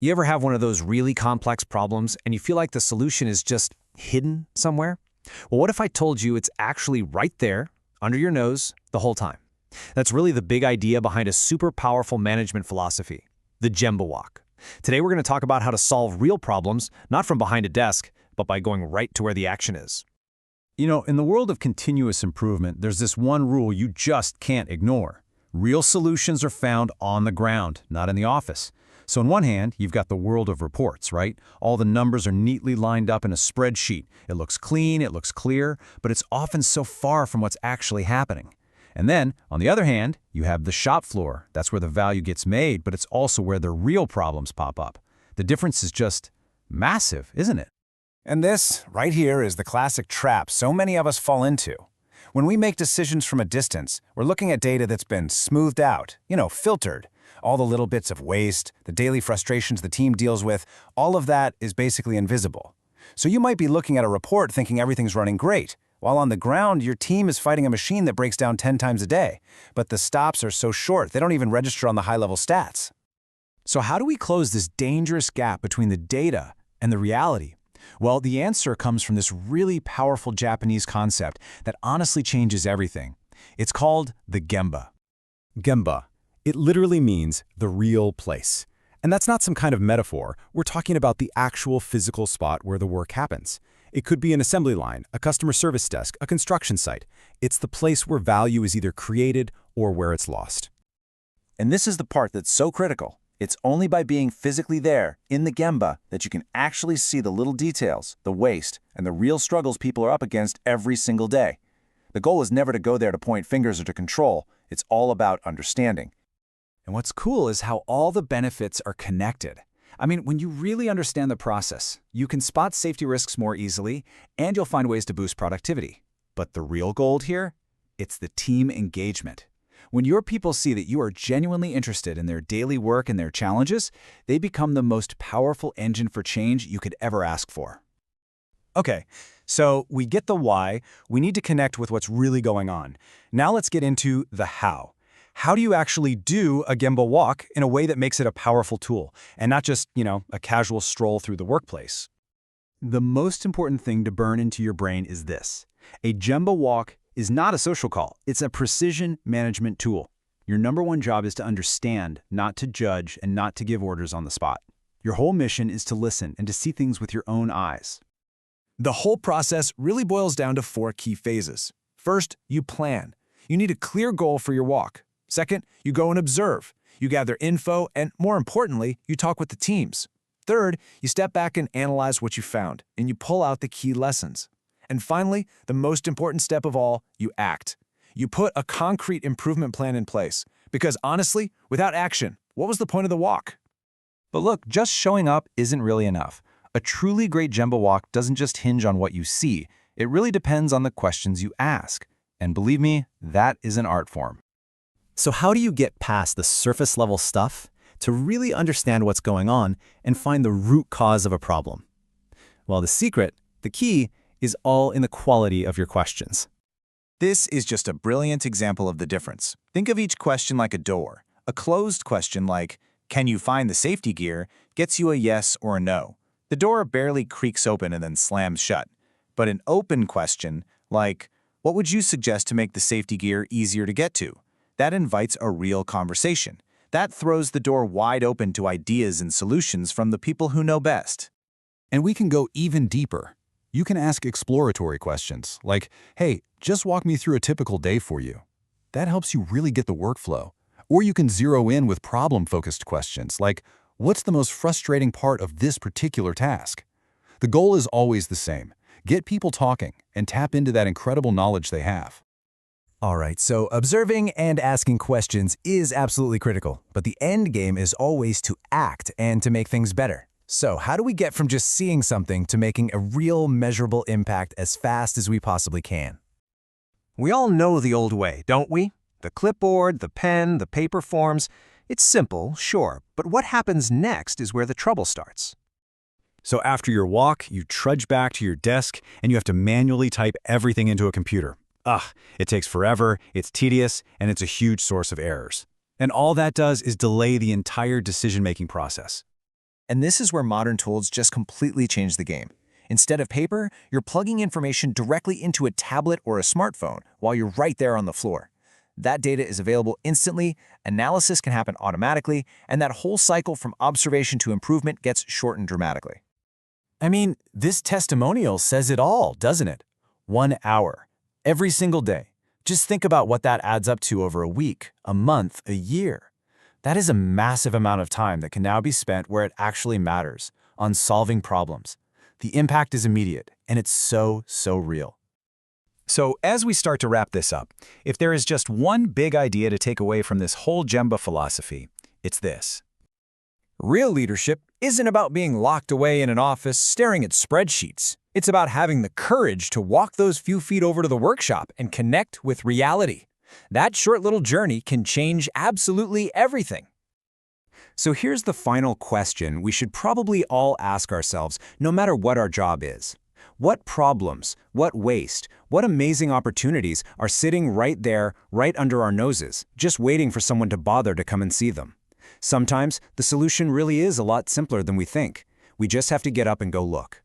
You ever have one of those really complex problems and you feel like the solution is just hidden somewhere? Well, what if I told you it's actually right there, under your nose, the whole time? That's really the big idea behind a super powerful management philosophy, the Gemba Walk. Today we're going to talk about how to solve real problems, not from behind a desk, but by going right to where the action is. You know, in the world of continuous improvement, there's this one rule you just can't ignore. Real solutions are found on the ground, not in the office. So on one hand, you've got the world of reports, right? All the numbers are neatly lined up in a spreadsheet. It looks clean, it looks clear, but it's often so far from what's actually happening. And then, on the other hand, you have the shop floor. That's where the value gets made, but it's also where the real problems pop up. The difference is just massive, isn't it? And this, right here, is the classic trap so many of us fall into. When we make decisions from a distance, we're looking at data that's been smoothed out, filtered. All the little bits of waste, the daily frustrations the team deals with, all of that is basically invisible. So you might be looking at a report thinking everything's running great, while on the ground your team is fighting a machine that breaks down 10 times a day. But the stops are so short, they don't even register on the high-level stats. So how do we close this dangerous gap between the data and the reality? Well, the answer comes from this really powerful Japanese concept that honestly changes everything. It's called the Gemba. Gemba. It literally means the real place. And that's not some kind of metaphor. We're talking about the actual physical spot where the work happens. It could be an assembly line, a customer service desk, a construction site. It's the place where value is either created or where it's lost. And this is the part that's so critical. It's only by being physically there, in the Gemba, that you can actually see the little details, the waste, and the real struggles people are up against every single day. The goal is never to go there to point fingers or to control. It's all about understanding. And what's cool is how all the benefits are connected. I mean, when you really understand the process, you can spot safety risks more easily, and you'll find ways to boost productivity. But the real gold here? It's the team engagement. When your people see that you are genuinely interested in their daily work and their challenges, they become the most powerful engine for change you could ever ask for. Okay, so we get the why. We need to connect with what's really going on. Now let's get into the how. How do you actually do a Gemba Walk in a way that makes it a powerful tool and not just, a casual stroll through the workplace? The most important thing to burn into your brain is this. A Gemba Walk is not a social call. It's a precision management tool. Your number one job is to understand, not to judge, and not to give orders on the spot. Your whole mission is to listen and to see things with your own eyes. The whole process really boils down to 4 key phases. First, you plan. You need a clear goal for your walk. Second, you go and observe. You gather info, and more importantly, you talk with the teams. Third, you step back and analyze what you found, and you pull out the key lessons. And finally, the most important step of all, you act. You put a concrete improvement plan in place. Because honestly, without action, what was the point of the walk? But look, just showing up isn't really enough. A truly great Gemba Walk doesn't just hinge on what you see. It really depends on the questions you ask. And believe me, that is an art form. So how do you get past the surface level stuff to really understand what's going on and find the root cause of a problem? Well, the secret, the key, is all in the quality of your questions. This is just a brilliant example of the difference. Think of each question like a door. A closed question like, "Can you find the safety gear?" gets you a yes or a no. The door barely creaks open and then slams shut. But an open question like, "What would you suggest to make the safety gear easier to get to?" that invites a real conversation. That throws the door wide open to ideas and solutions from the people who know best. And we can go even deeper. You can ask exploratory questions like, "Hey, just walk me through a typical day for you." That helps you really get the workflow. Or you can zero in with problem-focused questions like, "What's the most frustrating part of this particular task?" The goal is always the same. Get people talking and tap into that incredible knowledge they have. All right, so observing and asking questions is absolutely critical, but the end game is always to act and to make things better. So how do we get from just seeing something to making a real measurable impact as fast as we possibly can? We all know the old way, don't we? The clipboard, the pen, the paper forms. It's simple, sure, but what happens next is where the trouble starts. So after your walk, you trudge back to your desk and you have to manually type everything into a computer. It takes forever, it's tedious, and it's a huge source of errors. And all that does is delay the entire decision-making process. And this is where modern tools just completely change the game. Instead of paper, you're plugging information directly into a tablet or a smartphone while you're right there on the floor. That data is available instantly, analysis can happen automatically, and that whole cycle from observation to improvement gets shortened dramatically. I mean, this testimonial says it all, doesn't it? 1 hour, every single day. Just think about what that adds up to over a week, a month, a year. That is a massive amount of time that can now be spent where it actually matters, on solving problems. The impact is immediate, and it's so real. So as we start to wrap this up, if there is just one big idea to take away from this whole Gemba philosophy, it's this. Real leadership isn't about being locked away in an office staring at spreadsheets. It's about having the courage to walk those few feet over to the workshop and connect with reality. That short little journey can change absolutely everything. So here's the final question we should probably all ask ourselves, no matter what our job is. What problems, what waste, what amazing opportunities are sitting right there, right under our noses, just waiting for someone to bother to come and see them? Sometimes the solution really is a lot simpler than we think. We just have to get up and go look.